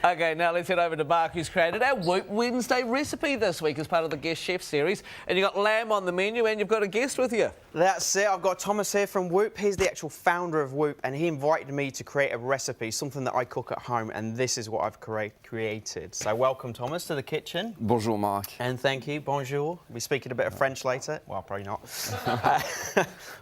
Okay, now let's head over to Mark, who's created our Whoop Wednesday recipe this week as part of the Guest Chef series. And you've got lamb on the menu and you've got a guest with you. That's it. I've got Thomas here from Whoop. He's the actual founder of Whoop, and he invited me to create a recipe, something that I cook at home, and this is what I've created. So welcome, Thomas, to the kitchen. Bonjour, Mark. And thank you. Bonjour. We'll be speaking a bit of French later. Well, probably not.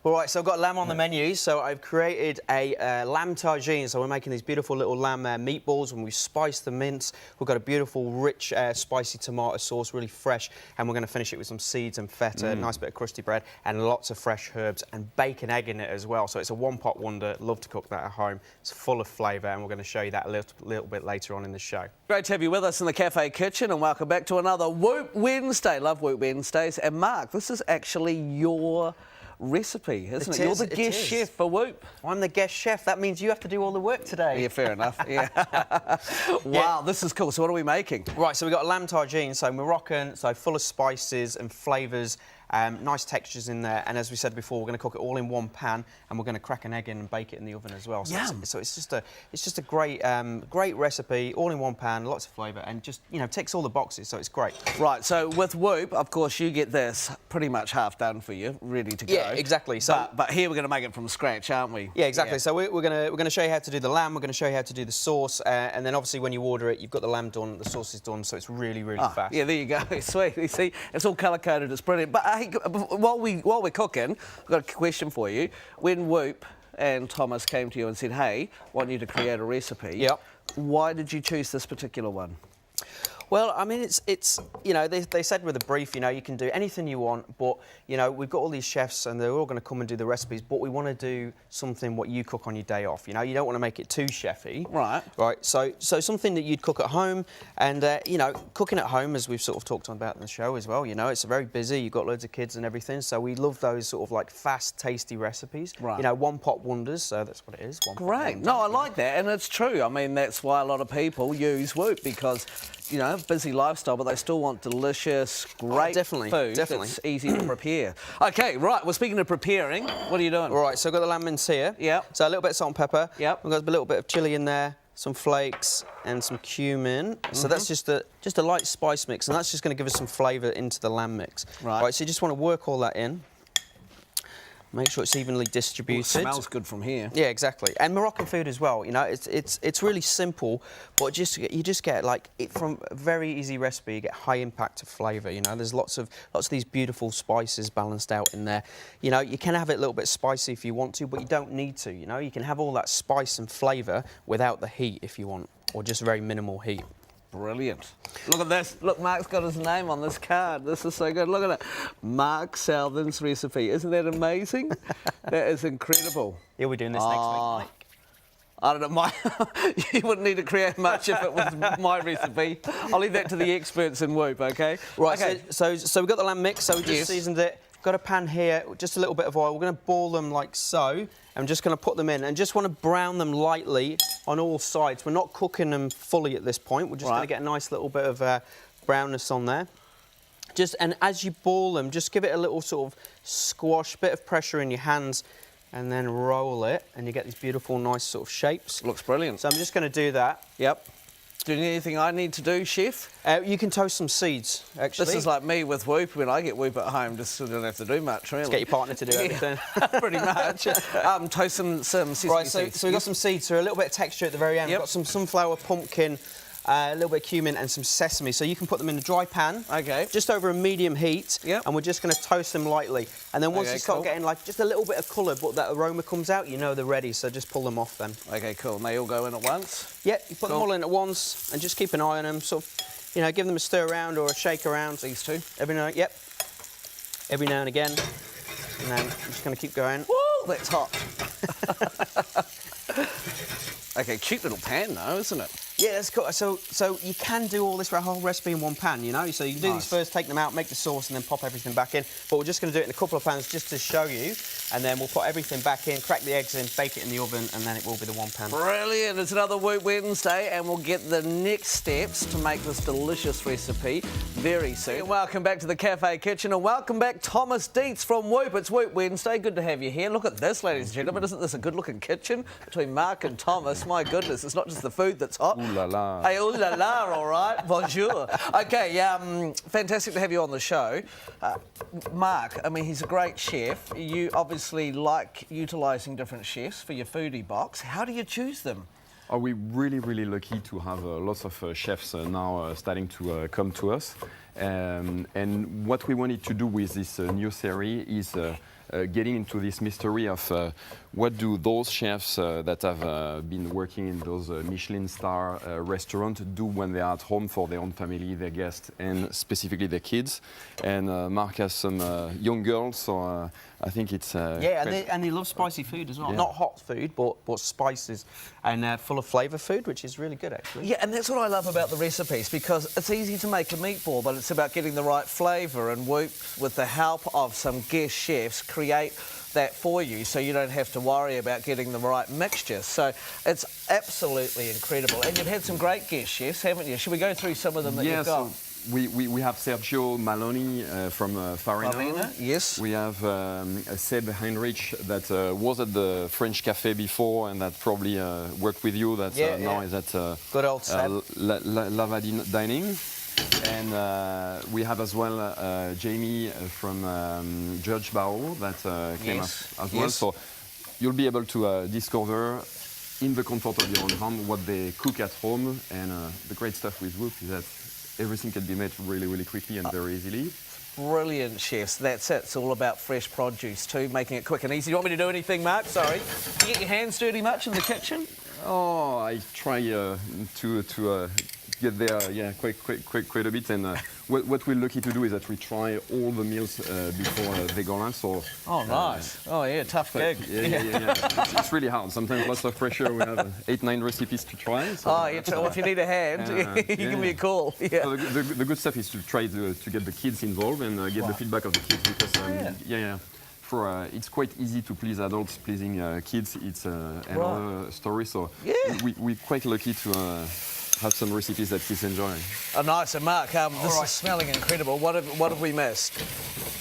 All right, so I've got lamb on the menu. So I've created a lamb tagine. So we're making these beautiful little lamb meatballs, and we've spiced the mince. We've got a beautiful, rich, spicy tomato sauce, really fresh, and we're going to finish it with some seeds and feta, a nice bit of crusty bread, and lots of fresh herbs, and bacon egg in it as well. So it's a one-pot wonder. Love to cook that at home. It's full of flavour, and we're going to show you that a little bit later on in the show. Great to have you with us in the cafe kitchen, and welcome back to another Whoop Wednesday. Love Whoop Wednesdays. And Mark, this is actually your recipe, isn't it? You're the guest chef for Whoop. I'm the guest chef. That means you have to do all the work today. Yeah, fair enough. Yeah. Wow, this is cool. So what are we making? Right, so we've got a lamb tagine, so Moroccan, so full of spices and flavours. Nice textures in there, and as we said before, we're going to cook it all in one pan, and we're going to crack an egg in and bake it in the oven as well. So it's just a great great recipe, all in one pan, lots of flavour, and just ticks all the boxes. So it's great. Right. So with Whoop, of course, you get this pretty much half done for you, ready to go. Yeah, exactly. So, but here we're going to make it from scratch, aren't we? Yeah, exactly. Yeah. So we're going to show you how to do the lamb. We're going to show you how to do the sauce, and then obviously when you order it, you've got the lamb done, the sauce is done, so it's really fast. Yeah, there you go. Sweet. You see, it's all colour coded. It's brilliant. But hey, while we're cooking, I've got a question for you. When Whoop and Thomas came to you and said, "Hey, I want you to create a recipe," why did you choose this particular one? Well, I mean, it's they said with a brief, you can do anything you want, but we've got all these chefs and they're all going to come and do the recipes, but we want to do something what you cook on your day off. You don't want to make it too chefy. Right. Right. So something that you'd cook at home, and cooking at home, as we've sort of talked about in the show as well. It's very busy. You've got loads of kids and everything, so we love those sort of like fast, tasty recipes. Right. One-pot wonders. So that's what it is. Great. No, I like that, and it's true. I mean, that's why a lot of people use Whoop, because busy lifestyle, but they still want delicious, great food that's easy to prepare. Okay, right, well, speaking of preparing, what are you doing? Right, so I've got the lamb mince here. Yeah. So a little bit of salt and pepper. Yeah. We've got a little bit of chilli in there, some flakes, and some cumin. So that's just a light spice mix, and that's just going to give us some flavour into the lamb mix. Right, so you just want to work all that in. Make sure it's evenly distributed. Ooh, it smells good from here. Yeah, exactly. And Moroccan food as well. It's really simple, but you just get from a very easy recipe. You get high impact of flavour. There's lots of these beautiful spices balanced out in there. You can have it a little bit spicy if you want to, but you don't need to. You can have all that spice and flavour without the heat if you want, or just very minimal heat. Brilliant. Look at this. Look, Mark's got his name on this card. This is so good. Look at it. Mark Southon's recipe. Isn't that amazing? That is incredible. He'll be doing this next week. I don't know. You wouldn't need to create much if it was my recipe. I'll leave that to the experts in Whoop, OK? Right, okay. So we've got the lamb mix, so we just seasoned it. Got a pan here, just a little bit of oil. We're going to boil them like so. I'm just going to put them in and just want to brown them lightly on all sides. We're not cooking them fully at this point. We're just going to get a nice little bit of brownness on there. And as you boil them, just give it a little sort of squash, bit of pressure in your hands, and then roll it, and you get these beautiful, nice sort of shapes. Looks brilliant. So I'm just going to do that. Yep. Do you need anything I need to do, Chef? You can toast some seeds, actually. This is like me with Whoop. When I get Whoop at home, just don't have to do much, really. Just get your partner to do everything. Pretty much. Toast some sesame right, seeds. So we've got some seeds, so a little bit of texture at the very end. We've got some sunflower, pumpkin, a little bit of cumin and some sesame. So you can put them in a dry pan, just over a medium heat, and we're just going to toast them lightly. And then once you start getting just a little bit of colour, but that aroma comes out, they're ready. So just pull them off then. Okay, cool. And they all go in at once? Yeah, you put them all in at once and just keep an eye on them. Sort of, give them a stir around or a shake around. These two? Every now and again. And then I'm just going to keep going. Woo, that's hot. Okay, cute little pan though, isn't it? Yeah, that's cool. So you can do all this whole recipe in one pan, So you can do these first, take them out, make the sauce, and then pop everything back in. But we're just going to do it in a couple of pans just to show you. and then we'll put everything back in, crack the eggs in, bake it in the oven, and then it will be the one pan. Brilliant. It's another Whoop Wednesday, and we'll get the next steps to make this delicious recipe very soon. Welcome back to the Cafe Kitchen, and welcome back Thomas Dietz from Whoop. It's Whoop Wednesday. Good to have you here. Look at this, ladies and gentlemen. Isn't this a good-looking kitchen between Mark and Thomas? My goodness, it's not just the food that's hot. Ooh la la. Hey, ooh la la, all right. Bonjour. Okay, fantastic to have you on the show. Mark, I mean, he's a great chef. You obviously like utilising different chefs for your foodie box. How do you choose them? Are we really lucky to have lots of chefs now starting to come to us? And what we wanted to do with this new series is getting into this mystery of what do those chefs that have been working in those Michelin star restaurants do when they are at home for their own family, their guests, and specifically their kids. And Mark has some young girls, so I think it's... yeah, and they love spicy food as well. Yeah. Not hot food, but spices, and full of flavour food, which is really good, actually. Yeah, and that's what I love about the recipes, because it's easy to make a meatball, but it's about getting the right flavour, and Whoop, with the help of some guest chefs, create that for you so you don't have to worry about getting the right mixture. So it's absolutely incredible. And you've had some great guest chefs, haven't you? Should we go through some of them that you've got? So we have Sergio Maloney from Farina. Yes. We have Seb Heinrich that was at the French Cafe before and that probably worked with you. That now is at good old Seb. Lava Dining. And we have as well Jamie from Judge Barrow that came as well. So you'll be able to discover in the comfort of your own home what they cook at home. And the great stuff with Whoop is that everything can be made really quickly and very easily. Brilliant chefs, that's it. It's all about fresh produce too, making it quick and easy. Do you want me to do anything, Mark? Sorry. Do you get your hands dirty much in the kitchen? Oh, I try to get there, quite a bit. And what we're lucky to do is that we try all the meals before Vegan. So. Oh, nice. Oh, yeah, tough gig. Yeah. It's really hard. Sometimes lots of pressure. We have 8-9 recipes to try. So. Oh, yeah. Well, if you need a hand, you give me a call. Yeah. So the good stuff is to try to get the kids involved and get the feedback of the kids because it's quite easy to please adults. Pleasing kids, it's another story. So we're quite lucky to. Have some recipes that kids enjoy. Oh, nice. And Mark, this is smelling incredible. What have we missed?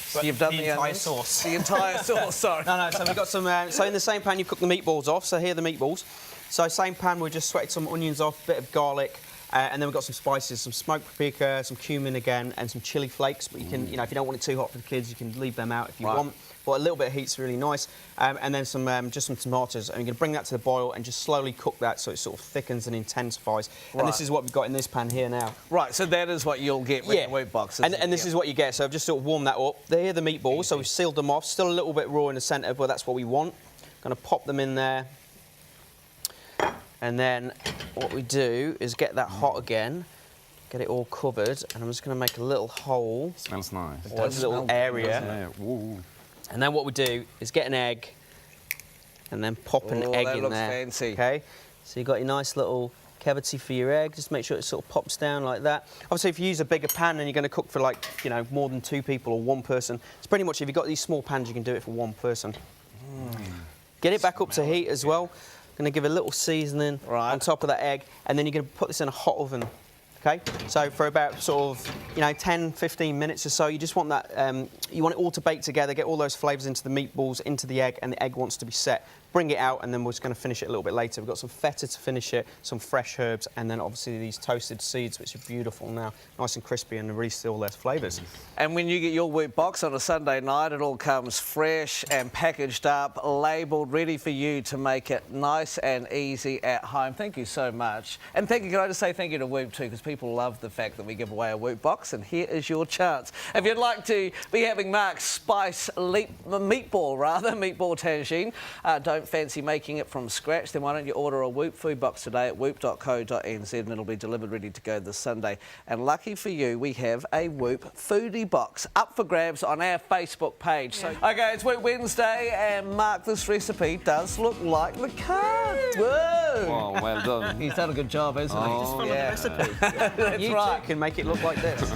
So you've done the entire sauce. The entire sauce, sorry. No, so we've got some... so in the same pan, you've cooked the meatballs off. So here are the meatballs. So same pan, we just sweated some onions off, a bit of garlic, and then we've got some spices, some smoked paprika, some cumin again, and some chilli flakes. But you can, if you don't want it too hot for the kids, you can leave them out if you want. But a little bit of heat's really nice. And then just some tomatoes. And you're going to bring that to the boil and just slowly cook that so it sort of thickens and intensifies. And this is what we've got in this pan here now. Right, so that is what you'll get with the Whoop box. And this is what you get. So I've just sort of warmed that up. They're the meatballs, so we've sealed them off. Still a little bit raw in the centre, but that's what we want. Going to pop them in there. And then what we do is get that hot again. Get it all covered. And I'm just going to make a little hole. Smells nice. Or a little area. And then what we do is get an egg and then pop an egg in there. Fancy. Okay, so you've got your nice little cavity for your egg. Just make sure it sort of pops down like that. Obviously, if you use a bigger pan and you're going to cook for like, more than 2 people or 1 person, it's pretty much if you've got these small pans, you can do it for 1 person. Get it back up to heat as well. Going to give a little seasoning on top of that egg, and then you're going to put this in a hot oven. Okay, so for about sort of 10, 15 minutes or so, you just want that. You want it all to bake together, get all those flavours into the meatballs, into the egg, and the egg wants to be set. Bring it out, and then we're just going to finish it a little bit later. We've got some feta to finish it, some fresh herbs, and then obviously these toasted seeds, which are beautiful now, nice and crispy, and really still their flavours. And when you get your Whoop box on a Sunday night, it all comes fresh and packaged up, labelled, ready for you to make it nice and easy at home. Thank you so much. And can I just say thank you to Whoop too, because people love the fact that we give away a Whoop box, and here is your chance. If you'd like to be having Mark's spice meatball tagine, don't fancy making it from scratch, then why don't you order a Whoop food box today at whoop.co.nz and it'll be delivered ready to go this Sunday. And lucky for you, we have a Whoop foodie box up for grabs on our Facebook page. So, okay, it's Whoop Wednesday, and Mark, this recipe does look like the card. Whoa! Oh, well done. He's done a good job, hasn't he? Just follow the recipe. That's you right. too can make it look like this.